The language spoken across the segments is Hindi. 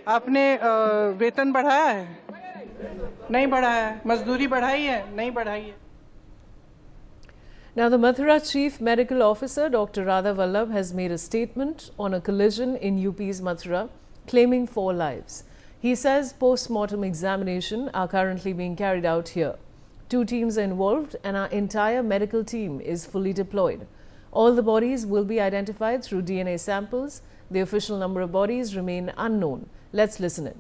आपने वेतन बढ़ाया है? नहीं बढ़ाया है। मजदूरी बढ़ाई है? नहीं बढ़ाई है। Now, the Mathura Chief Medical Officer, Dr. Radha Vallabh, has made a statement on a collision in UP's Mathura, claiming 4 lives. He says post-mortem examinations are currently being carried out here. 2 teams are involved and our entire medical team is fully deployed. All the bodies will be identified through DNA samples. The official number of bodies remain unknown. Let's listen in.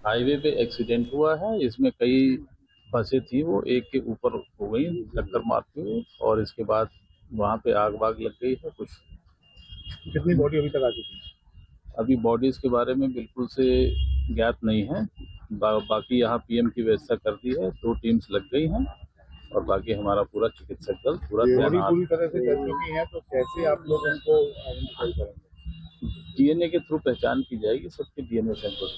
Highway पे एक्सीडेंट हुआ है। इसमें कई बसें थी, वो एक के ऊपर हो गई टक्कर मारते हुए, और इसके बाद वहाँ पे आग बाग लग गई है। कुछ कितनी बॉडी अभी तक आ चुकी है? अभी बॉडीज के बारे में बिल्कुल से ज्ञात नहीं है। बाकी यहाँ पीएम की व्यवस्था कर दी है, 2 टीम्स लग गई हैं और बाकी हमारा पूरा चिकित्सक दल पूरा बॉडी पूरी तरह से जल चुकी है, तो कैसे आप लोग उनको आइडेंटिफाई करेंगे? डीएनए के थ्रू पहचान की जाएगी सबके DNA sample.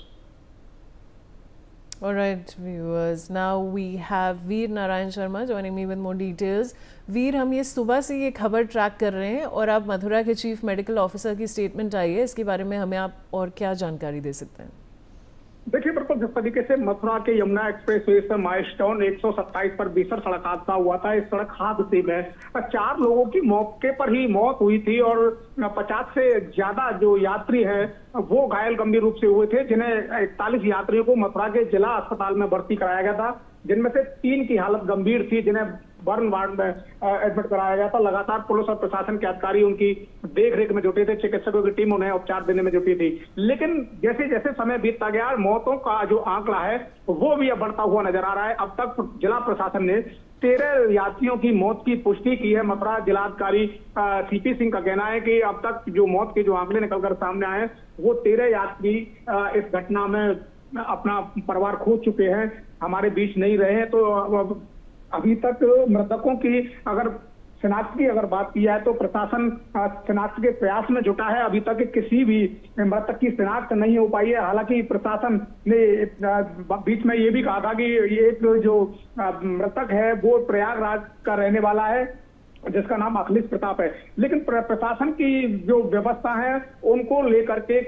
All right, viewers. Now we have Veer Narayan Sharma joining me with more details. वीर, हम ये सुबह से ये खबर ट्रैक कर रहे हैं और अब मथुरा के चीफ मेडिकल ऑफिसर की स्टेटमेंट आई है, इसके बारे में हमें आप और क्या जानकारी दे सकते हैं? देखिए, बिल्कुल जिस तरीके से मथुरा के यमुना एक्सप्रेसवे से माइलस्टोन 127 पर भीषण सड़क हादसा हुआ था। इस सड़क हादसे में 4 लोगों की मौके पर ही मौत हुई थी और 50 से ज्यादा जो यात्री हैं वो घायल गंभीर रूप से हुए थे, जिन्हें 41 यात्रियों को मथुरा के जिला अस्पताल में भर्ती कराया गया था, जिनमें से 3 की हालत गंभीर थी, जिन्हें बर्न वार्ड में एडमिट कराया गया था। लगातार पुलिस और प्रशासन के अधिकारी उनकी देखरेख में जुटे थे, चिकित्सकों की टीम उन्हें उपचार देने में जुटी थी। लेकिन जैसे जैसे समय बीतता गया, मौतों का जो आंकड़ा है वो भी अब बढ़ता हुआ नजर आ रहा है। अब तक जिला प्रशासन ने 13 यात्रियों की मौत की पुष्टि की है। मथुरा जिलाधिकारी सीपी सिंह का कहना है कि अब तक जो मौत के जो आंकड़े निकलकर सामने आए वो 13 यात्री इस घटना में अपना परिवार खो चुके हैं, हमारे बीच नहीं रहे हैं। तो अभी तक मृतकों की अगर शिनाख्त की अगर बात की जाए तो प्रशासन शिनाख्त के प्रयास में जुटा है। अभी तक किसी भी मृतक की शिनाख्त नहीं हो पाई है। हालांकि प्रशासन ने बीच में ये भी कहा था कि ये एक जो मृतक है वो प्रयागराज का रहने वाला है, जिसका नाम अखिलेश प्रताप है। लेकिन प्रशासन की जो व्यवस्था है उनको लेकर के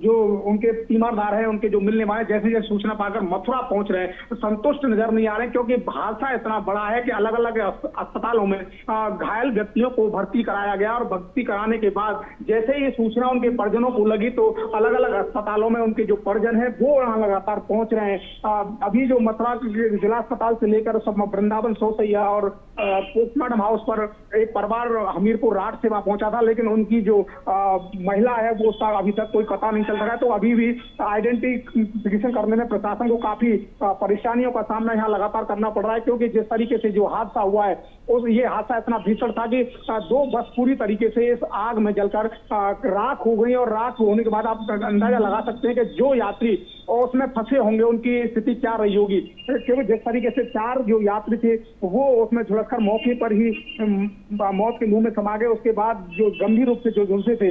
जो उनके तीमारदार हैं, उनके जो मिलने वाले जैसे जैसे सूचना पाकर मथुरा पहुंच रहे हैं, संतुष्ट नजर नहीं आ रहे, क्योंकि हादसा इतना बड़ा है कि अलग अलग अस्पतालों में घायल व्यक्तियों को भर्ती कराया गया और भर्ती कराने के बाद जैसे ये सूचना उनके परिजनों को लगी तो अलग अलग अस्पतालों में उनके जो परिजन है वो यहाँ लगातार पहुंच रहे हैं। अभी जो मथुरा जिला अस्पताल से लेकर सब वृंदावन सोसैया और पोस्टमार्टम हाउस पर एक परिवार हमीरपुर राट से वहां पहुंचा था, लेकिन उनकी जो महिला है वो उसका अभी तक कोई पता नहीं चल रहा है। तो अभी भी आइडेंटिफिकेशन करने में प्रशासन को काफी परेशानियों का सामना यहाँ लगातार करना पड़ रहा है, क्योंकि जिस तरीके से जो हादसा हुआ है ये हादसा इतना भीषण था कि 2 बस पूरी तरीके से इस आग में जलकर राख हो गई। और राख होने के बाद आप अंदाजा लगा सकते हैं कि जो यात्री और उसमें फंसे होंगे उनकी स्थिति क्या रही होगी, क्योंकि जिस तरीके से 4 जो यात्री थे वो उसमें झुलसकर मौके पर ही मौत के मुंह में समा गए। उसके बाद जो गंभीर रूप से जो झुलसे थे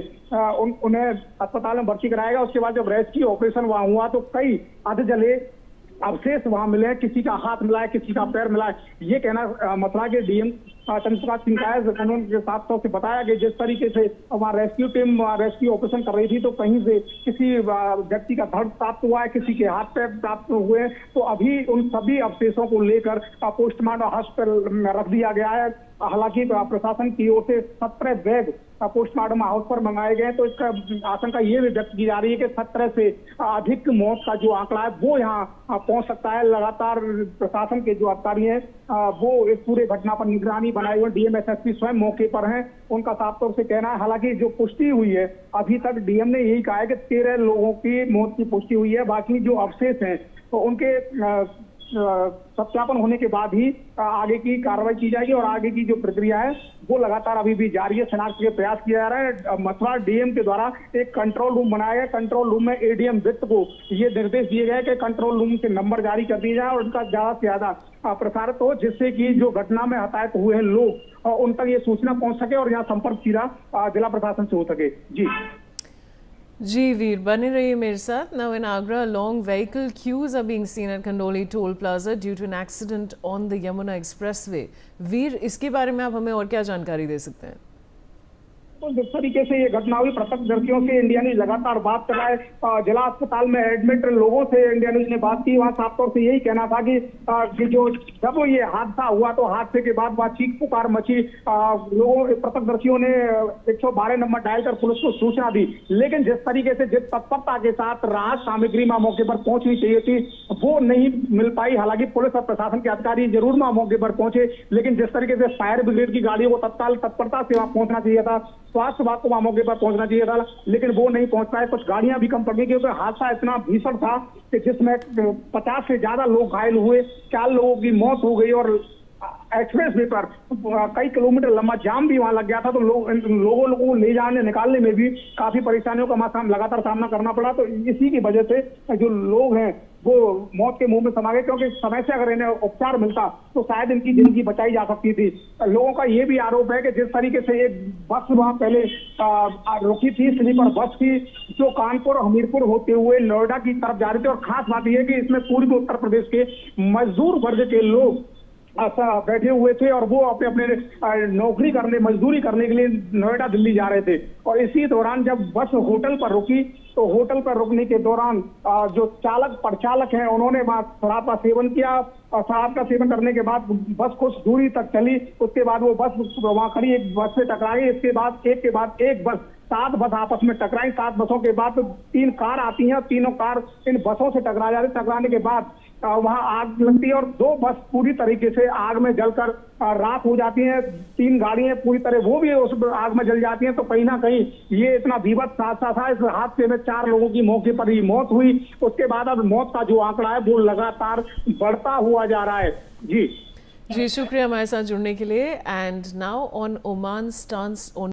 उन्हें अस्पताल में भर्ती कराया गया। उसके बाद जब रेस्क्यू ऑपरेशन वहां हुआ तो कई आधे जले अवशेष वहां मिले, किसी का हाथ मिला है, किसी का पैर मिला है। ये कहना मथुरा के डीएम चंद्रप्रकाश सिंह का है। उन्होंने साफ तौर से बताया कि जिस तरीके से वहाँ रेस्क्यू टीम रेस्क्यू ऑपरेशन कर रही थी तो कहीं से किसी व्यक्ति का धड़ प्राप्त हुआ है, किसी के हाथ पैर प्राप्त हुए, तो अभी उन सभी अवशेषों को लेकर पोस्टमार्टम हॉस्पिटल में रख दिया गया है। हालांकि प्रशासन की ओर से 17 बैग पोस्टमार्टम हाउस पर मंगाए गए, तो इसका आशंका ये भी व्यक्त की जा रही है कि 17 से अधिक मौत का जो आंकड़ा है वो यहाँ पहुंच सकता है। लगातार प्रशासन के जो अधिकारी हैं वो इस पूरे घटना पर निगरानी बनाए हुए, डीएम एसएसपी स्वयं मौके पर हैं, उनका साफ तौर से कहना है। हालांकि जो पुष्टि हुई है अभी तक डीएम ने यही कहा है कि 13 लोगों की मौत की पुष्टि हुई है। बाकी जो अवशेष हैं तो उनके सत्यापन होने के बाद ही आगे की कार्रवाई की जाएगी और आगे की जो प्रक्रिया है वो लगातार अभी भी जारी है। शिनाख्त के प्रयास किया जा रहा है। मथुरा डीएम के द्वारा एक कंट्रोल रूम बनाया गया। कंट्रोल रूम में एडीएम वित्त को ये निर्देश दिए गए कि कंट्रोल रूम के नंबर जारी कर दिए जाए और उनका ज्यादा से ज्यादा प्रसारित हो, जिससे कि जो घटना में हताहत हुए हैं लोग उन तक ये सूचना पहुंच सके और यहाँ संपर्क सीधा जिला प्रशासन से हो सके। जी वीर, बने रहिए मेरे साथ। Now in Agra, long vehicle queues are being seen at Khandoli Toll Plaza due to an accident on the Yamuna Expressway. वीर, इसके बारे में आप हमें और क्या जानकारी दे सकते हैं? तो जिस तरीके से ये घटना हुई, प्रत्यक्षदर्शियों से इंडिया न्यूज लगातार बात कर रहा है। जिला अस्पताल में एडमिट लोगों से इंडिया न्यूज ने बात की, वहाँ साफ तौर से यही कहना था कि जो जब ये हादसा हुआ तो हादसे के बाद वहाँ चीख पुकार मची। लोगों प्रत्यक्षदर्शियों ने 112 नंबर डायल कर पुलिस को सूचना दी, लेकिन जिस तरीके से जिस तत्परता के साथ राहत सामग्री मौके पर पहुंचनी चाहिए थी वो नहीं मिल पाई। हालांकि पुलिस और प्रशासन के अधिकारी जरूर मौके पर पहुंचे, लेकिन जिस तरीके से फायर ब्रिगेड की गाड़ियों को तत्काल तत्परता से वहां पहुंचना चाहिए था, स्वास्थ्य विभाग को वहां मौके पर पहुंचना चाहिए था, लेकिन वो नहीं पहुंच पाए। कुछ गाड़ियां भी कम पड़ गई क्योंकि हादसा इतना भीषण था कि जिसमें 50 से ज्यादा लोग घायल हुए, 4 लोगों की मौत हो गई और एक्सप्रेस वे पर कई किलोमीटर लंबा जाम भी वहां लग गया था। तो लोगों को ले जाने निकालने में भी काफी परेशानियों का लगातार सामना करना पड़ा। तो इसी की वजह से जो लोग हैं वो मौत के मुंह में समा गए, क्योंकि समय से अगर इन्हें उपचार मिलता तो शायद इनकी जिंदगी बचाई जा सकती थी। लोगों का ये भी आरोप है कि जिस तरीके से एक बस वहां पहले रुकी थी, स्लीपर बस थी, जो कानपुर हमीरपुर होते हुए नोएडा की तरफ जा रही थी। और खास बात यह है कि इसमें पूर्वी उत्तर प्रदेश के मजदूर वर्ग के लोग बैठे हुए थे और वो अपने अपने नौकरी करने, मजदूरी करने के लिए नोएडा दिल्ली जा रहे थे। और इसी दौरान जब बस होटल पर रुकी तो होटल पर रुकने के दौरान जो परिचालक हैं उन्होंने वहां शराब का सेवन किया और शराब का सेवन करने के बाद बस कुछ दूरी तक चली। उसके बाद वो बस वहां खड़ी एक बस से टकराई। इसके बाद एक बस 7 बस आपस में टकराई। 7 बसों के बाद 3 कार आती हैं, तीनों कार इन बसों से टकरा जाती। टकराने के बाद वहां आग लगती है और 2 बस पूरी तरीके से आग में जलकर राख हो जाती हैं। 3 गाड़ियां पूरी तरह वो भी उस आग में जल जाती हैं। तो कहीं ना कहीं ये इतना भीभत्स हादसा था। इस हादसे में 4 लोगों की मौके पर ही मौत हुई। उसके बाद अब मौत का जो आंकड़ा है वो लगातार बढ़ता हुआ जा रहा है। जी शुक्रिया हमारे साथ जुड़ने के लिए। And now on Oman stance on